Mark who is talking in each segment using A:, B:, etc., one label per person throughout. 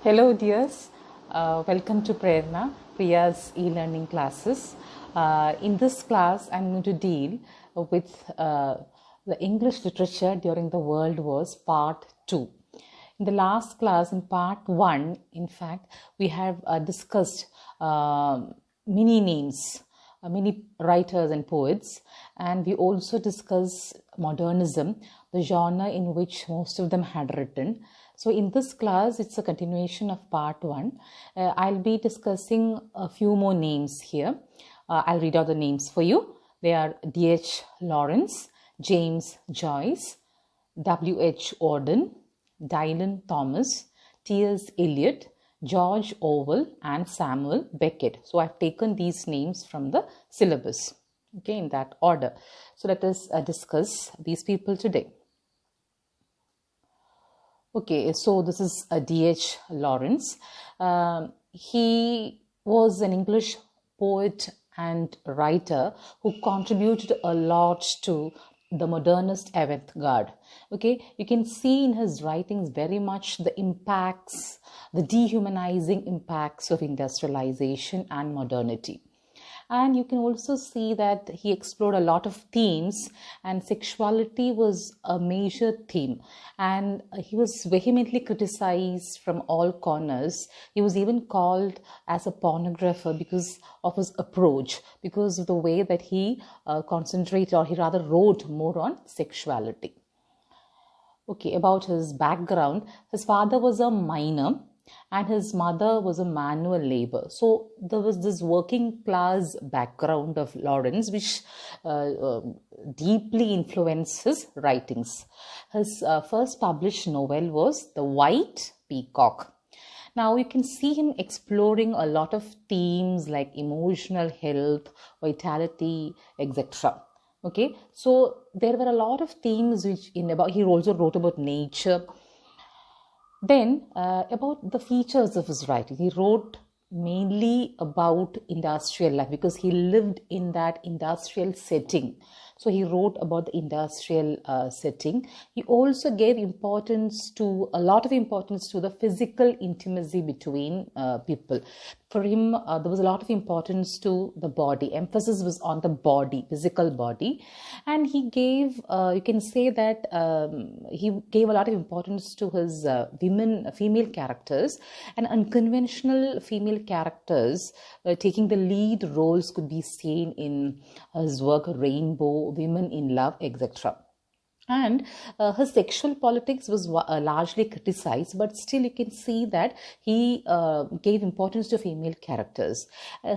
A: Hello dears, welcome to Prerna, Priya's e-learning classes. In this class, I'm going to deal with the English literature during the World Wars part 2. In the last class, in part 1, in fact, we have discussed many names, many writers and poets, and we also discussed modernism, the genre in which most of them had written. So in this class, it's a continuation of part 1. I'll be discussing a few more names here. I'll read out the names for you. They are D.H. Lawrence, James Joyce, W.H. Auden, Dylan Thomas, T.S. Eliot, George Orwell, and Samuel Beckett. So I've taken these names from the syllabus, okay, in that order. So let us discuss these people today. Okay, so this is D.H. Lawrence. He was an English poet and writer who contributed a lot to the modernist avant-garde. Okay, you can see in his writings very much the impacts, the dehumanizing impacts of industrialization and modernity. And you can also see that he explored a lot of themes, and sexuality was a major theme. And he was vehemently criticized from all corners. He was even called as a pornographer because of his approach, because of the way that he concentrated, or he rather wrote more on sexuality. Okay, about his background, his father was a miner and his mother was a manual labor. So there was this working class background of Lawrence, which deeply influenced his writings. His first published novel was The White Peacock. Now you can see him exploring a lot of themes like emotional health, vitality, etc. Okay, so there were a lot of themes which he also wrote about nature. Then about the features of his writing, he wrote mainly about industrial life because he lived in that industrial setting. So he wrote about the industrial setting. He also gave a lot of importance to the physical intimacy between people. For him, there was a lot of importance to the body. Emphasis was on the body, physical body. And he gave, you can say that he gave a lot of importance to his female characters, and unconventional female characters taking the lead roles could be seen in his work Rainbow, Women in Love, etc. And his sexual politics was largely criticized, but still you can see that he gave importance to female characters.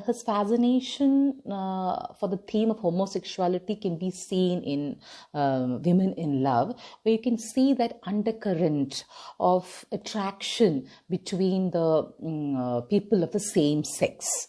A: His fascination for the theme of homosexuality can be seen in Women in Love, where you can see that undercurrent of attraction between the people of the same sex.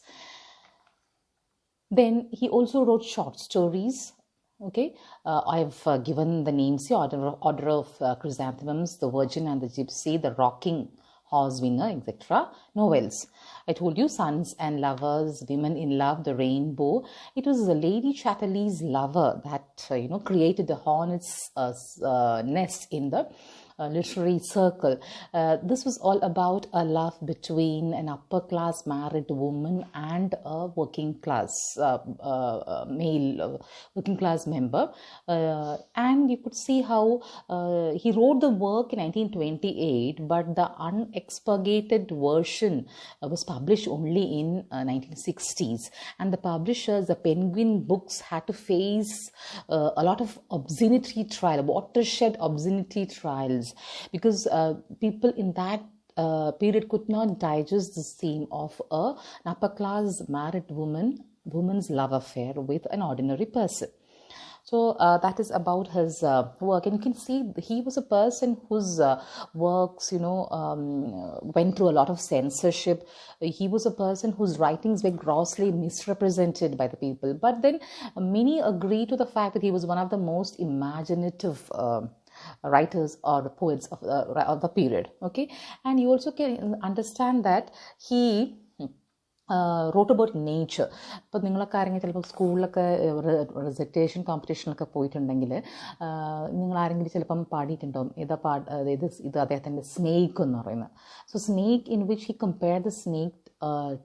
A: Then he also wrote short stories. Okay, I've given the names here: Order of Chrysanthemums, The Virgin and the Gypsy, The Rocking Horse Winner, etc. Novels. I told you Sons and Lovers, Women in Love, The Rainbow. It was Lady Chatterley's lover that created the hornet's nest in the literary circle. This was all about a love between an upper class married woman and a working class male working class member, and you could see how he wrote the work in 1928, but the unexpurgated version was published only in 1960s, and the publishers, the Penguin Books, had to face a lot of obscenity trial, watershed obscenity trials, because people in that period could not digest the theme of an upper class married woman's love affair with an ordinary person. So that is about his work, and you can see he was a person whose works went through a lot of censorship. He was a person whose writings were grossly misrepresented by the people, but then many agree to the fact that he was one of the most imaginative writers or poets of the period. Okay, and you also can understand that he wrote about nature. ഇപ്പോൾ നിങ്ങളൊക്കെ ആരെങ്കിലും ചിലപ്പോൾ സ്കൂളിലൊക്കെ recitation കോമ്പറ്റീഷനൊക്കെ പോയിട്ടുണ്ടെങ്കിൽ നിങ്ങൾ ആരെങ്കിലും ചിലപ്പം പാടിയിട്ടുണ്ടാവും ഇത് അദ്ദേഹത്തിൻ്റെ സ്നേക്ക് എന്ന് പറയുന്നത്. So snake in which he compare the snake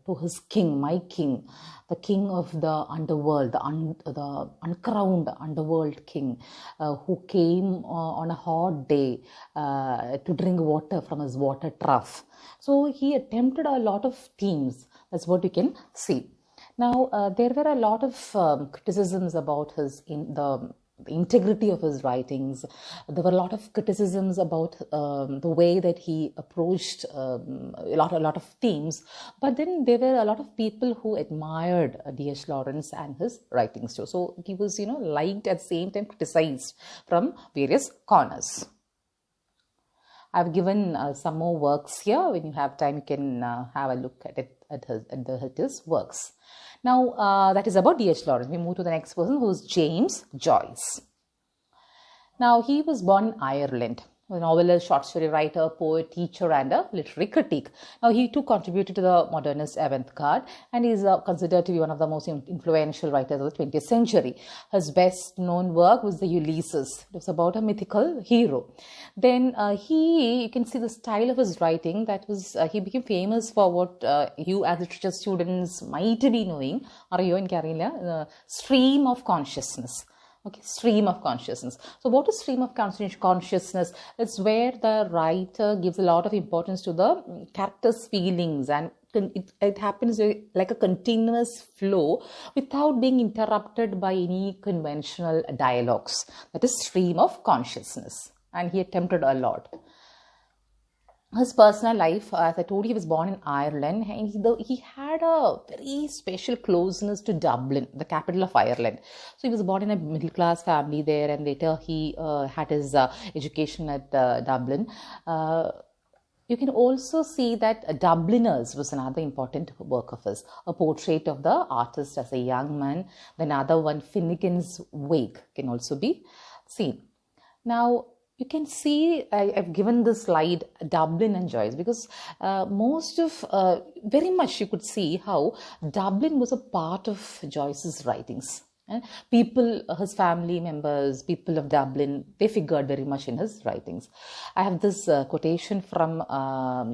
A: to his king, my king, the king of the underworld, the uncrowned underworld king, who came on a hot day to drink water from his water trough. So he attempted a lot of themes. That's what you can see. Now there were a lot of criticisms about the integrity of his writings. There were a lot of criticisms about the way that he approached a lot of themes. But then there were a lot of people who admired D.H. Lawrence and his writings too. So he was, liked at the same time criticized from various corners. I've given some more works here. When you have time, you can have a look at it, at his works. Now, that is about D.H. Lawrence. We move to the next person, who is James Joyce. Now, he was born in Ireland. A novelist, short story writer, poet, teacher, and a literary critic. Now, he too contributed to the modernist avant-garde and is considered to be one of the most influential writers of the 20th century. His best-known work was the Ulysses. It was about a mythical hero. Then you can see the style of his writing. He became famous for what you as literature students might be knowing, stream of consciousness. Okay, stream of consciousness. So what is stream of consciousness? It's where the writer gives a lot of importance to the character's feelings, and it happens like a continuous flow without being interrupted by any conventional dialogues. That is stream of consciousness, and he attempted a lot. His personal life, as I told you, he was born in Ireland, and he had a very special closeness to Dublin, the capital of Ireland. So he was born in a middle-class family there, and later he had his education at Dublin. You can also see that Dubliners was another important work of his. A portrait of the artist as a young man. The another one, Finnegan's Wake, can also be seen. Now, you can see, I've given this slide, Dublin and Joyce, because very much you could see how Dublin was a part of Joyce's writings. And people, his family members, people of Dublin, they figured very much in his writings. I have this quotation from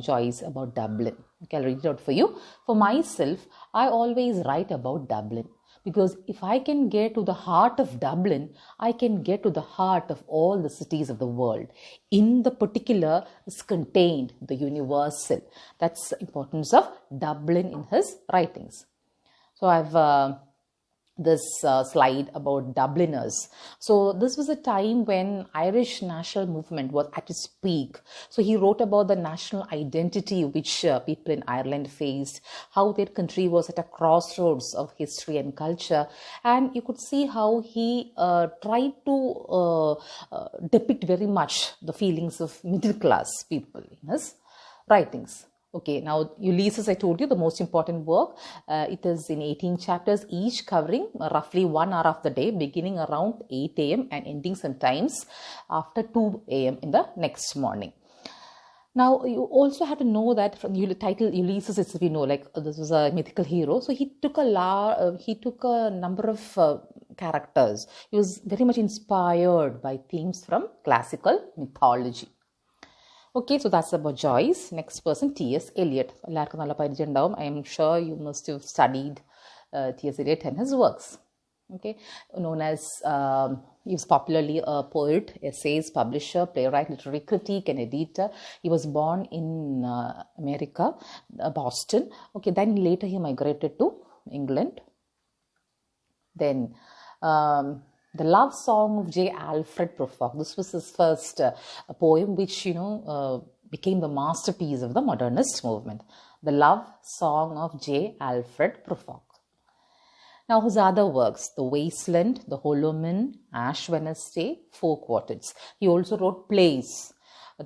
A: Joyce about Dublin. Okay, I'll read it out for you. For myself, I always write about Dublin. Because if I can get to the heart of Dublin, I can get to the heart of all the cities of the world. In the particular is contained the universal. That's the importance of Dublin in his writings. So I've this slide about Dubliners. So this was a time when Irish national movement was at its peak. So he wrote about the national identity which people in Ireland faced, how their country was at a crossroads of history and culture, and you could see how he tried to depict very much the feelings of middle class people in his writings. Okay, now Ulysses, I told you, the most important work. It is in 18 chapters, each covering roughly 1 hour of the day, beginning around 8 a.m. and ending sometimes after 2 a.m. in the next morning. Now, you also have to know that from the title Ulysses, it's, like this was a mythical hero. So he took a number of characters. He was very much inspired by themes from classical mythology. Okay, so that's about Joyce. Next person, T.S. Eliot. I am sure you must have studied T.S. Eliot and his works. Okay, known as, he was popularly a poet, essayist, publisher, playwright, literary critic, and editor. He was born in America, Boston. Okay, then later he migrated to England. Then The Love Song of J. Alfred Prufrock. This was his first poem, which, became the masterpiece of the modernist movement. The Love Song of J. Alfred Prufrock. Now, his other works, The Wasteland, The Hollow Man, Ash Wednesday, Four Quartets. He also wrote plays.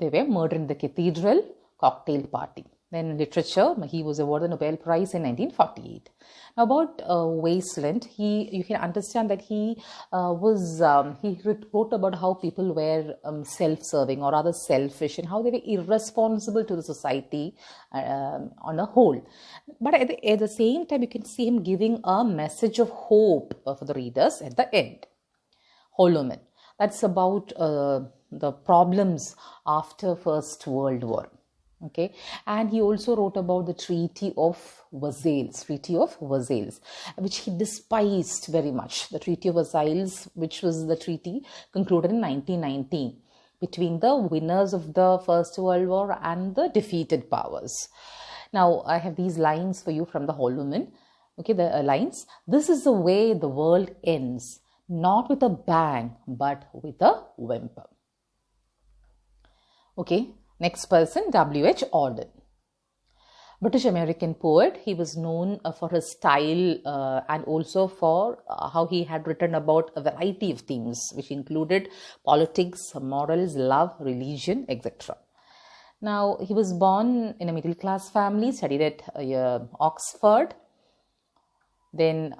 A: They were Murder in the Cathedral, Cocktail Party. Then literature, he was awarded the Nobel Prize in 1948. Now about Wasteland, you can understand that he wrote about how people were self-serving or rather selfish and how they were irresponsible to the society on a whole. But at the same time, you can see him giving a message of hope for the readers at the end. Hollow Men. That's about the problems after First World War. Okay, and he also wrote about the Treaty of Versailles, which he despised very much. The Treaty of Versailles, which was the treaty concluded in 1919 between the winners of the First World War and the defeated powers. Now, I have these lines for you from the Hollow Men. Okay, the lines. This is the way the world ends, not with a bang, but with a whimper. Okay. Next person, W.H. Auden. British American poet. He was known for his style and also for how he had written about a variety of themes, which included politics, morals, love, religion, etc. Now, he was born in a middle-class family, studied at Oxford. Then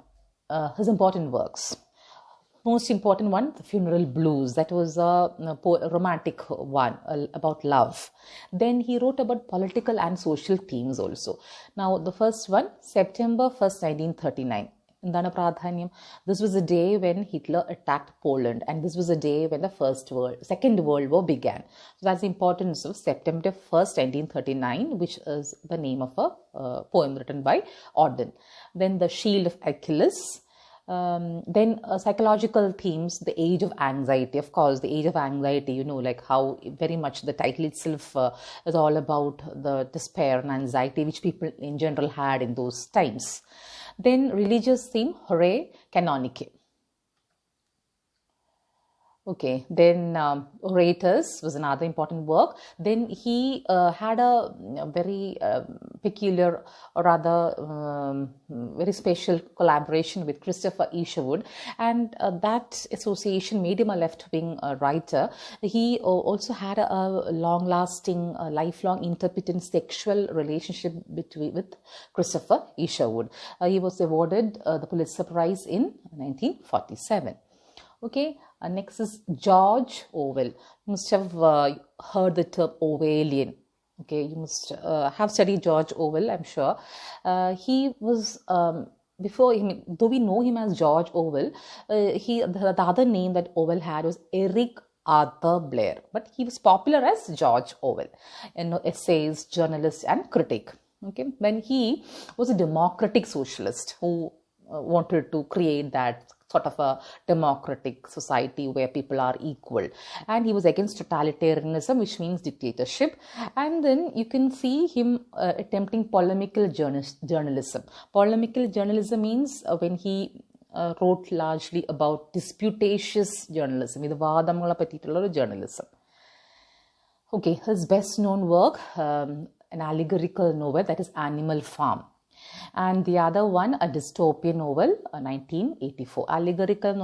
A: his important works. Most important one, The Funeral Blues. That was a romantic one about love. Then he wrote about political and social themes also. Now, the first one, September 1st, 1939. Endana Pradhanyam. This was a day when Hitler attacked Poland, and this was a day when the Second World War began. So that's the importance of September 1st, 1939, which is the name of a poem written by Auden. Then The Shield of Achilles. Then psychological themes, the age of anxiety. Of course, the age of anxiety, you know, like how very much the title itself is all about the despair and anxiety which people in general had in those times. Then religious theme, Horae Canonicae. Okay, then Orators was another important work. Then he had a very peculiar or rather very special collaboration with Christopher Isherwood, and that association made him a left-wing writer. He also had a long-lasting, lifelong intermittent sexual relationship with Christopher Isherwood. He was awarded the Pulitzer Prize in 1947. Okay, next is George Orwell. You must have heard the term Orwellian. Okay, you must have studied George Orwell, I'm sure. He was, before him, though we know him as George Orwell, the other name that Orwell had was Eric Arthur Blair, but he was popular as George Orwell, essays, journalist and critic. Okay, when he was a democratic socialist who wanted to create that sort of a democratic society where people are equal, and he was against totalitarianism, which means dictatorship. And then you can see him attempting polemical journalism. Polemical journalism means when he wrote largely about disputatious journalism, journalism. Okay, his best known work, an allegorical novel, that is Animal Farm. And the other one, a dystopian novel, 1984. Allegorical,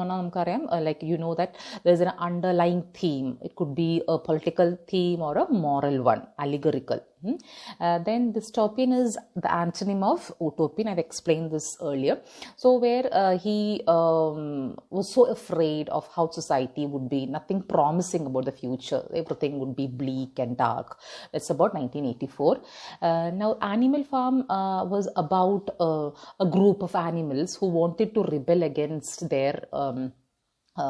A: like you know that there's an underlying theme. It could be a political theme or a moral one, allegorical. Then dystopian is the antonym of utopian. I've explained this earlier. So where he was so afraid of how society would be, nothing promising about the future. Everything would be bleak and dark. That's about 1984. Now, Animal Farm was about a group of animals who wanted to rebel against their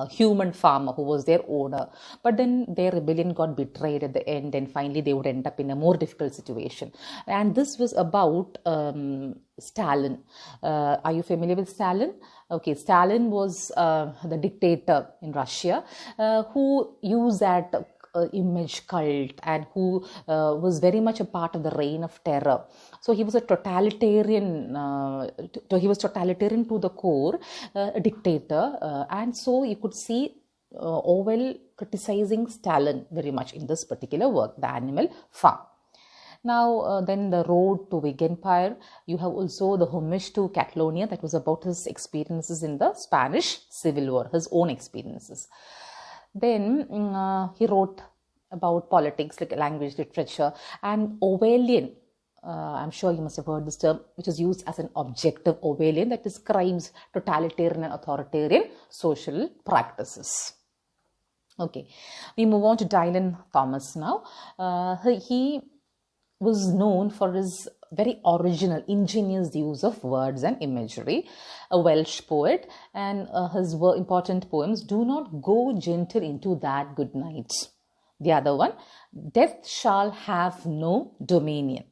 A: human farmer who was their owner, but then their rebellion got betrayed at the end, and finally they would end up in a more difficult situation. And this was about Stalin. Are you familiar with Stalin? Okay, Stalin was the dictator in Russia who used that image cult, and who was very much a part of the reign of terror. So he was a totalitarian, he was totalitarian to the core, a dictator, and so you could see Orwell criticizing Stalin very much in this particular work, The Animal Farm. Now, then The Road to Whig Empire. You have also The Homage to Catalonia, that was about his experiences in the Spanish Civil War, his own experiences. Then he wrote about politics, like language, literature, and Orwellian I'm sure you must have heard this term, which is used as an objective Orwellian that describes totalitarian and authoritarian social practices. Okay, we move on to Dylan Thomas now. He was known for his very original, ingenious use of words and imagery, a Welsh poet, and his important poems, Do Not Go Gentle Into That Good Night. The other one, Death Shall Have No Dominion.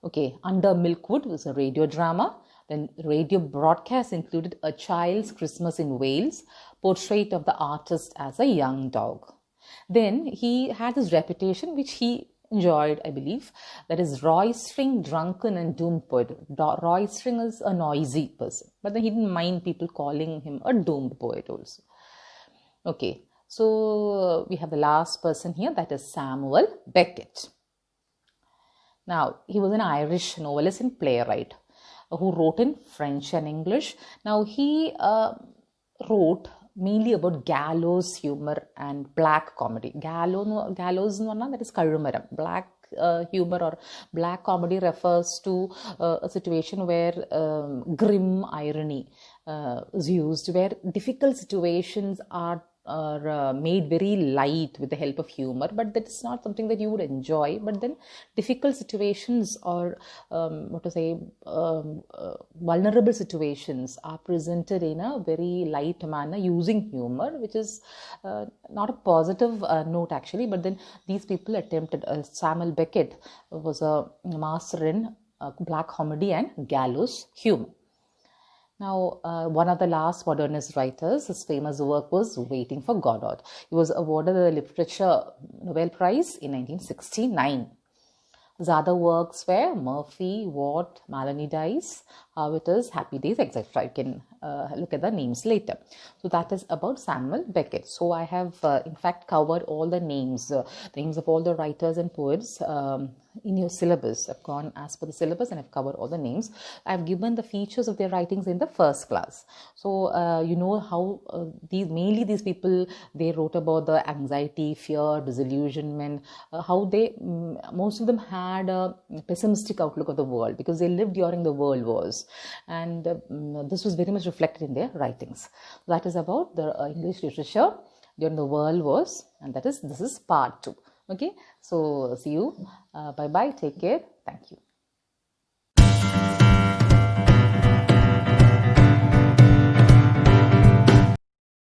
A: Okay, Under Milkwood was a radio drama. Then radio broadcasts included A Child's Christmas in Wales, portrait of the artist as a young dog. Then he had this reputation which he enjoyed, I believe, that is roistering, drunken and doomed poet. Roistering is a noisy person, but then he didn't mind people calling him a doomed poet also. Okay, so we have the last person here, that is Samuel Beckett. Now, he was an Irish novelist and playwright who wrote in French and English. Now, he wrote mainly about gallows humor and black comedy. Gallows, that is Kalumaram. Black humor or black comedy refers to a situation where grim irony is used, where difficult situations are made very light with the help of humor, but that's not something that you would enjoy. But then difficult situations or vulnerable situations are presented in a very light manner using humor, which is not a positive note actually. But then these people attempted. Samuel Beckett was a master in black comedy and gallows humor. Now, one of the last modernist writers, his famous work was Waiting for Godot. He was awarded the Literature Nobel Prize in 1969. His other works were Murphy, Watt, Maloney Dice, How It Is, Happy Days, etc. You can look at the names later. So that is about Samuel Beckett. So I have in fact covered all the names of all the writers and poets in your syllabus. I've gone as per the syllabus and I've covered all the names. I've given the features of their writings in the first class. So you know how mainly these people, they wrote about the anxiety, fear, disillusionment, how they, most of them had a pessimistic outlook of the world because they lived during the world wars, and this was very much reflected in their writings. That is about the English literature during the world wars, and this is part 2. Okay, so see you. Bye bye. Take care. Thank you.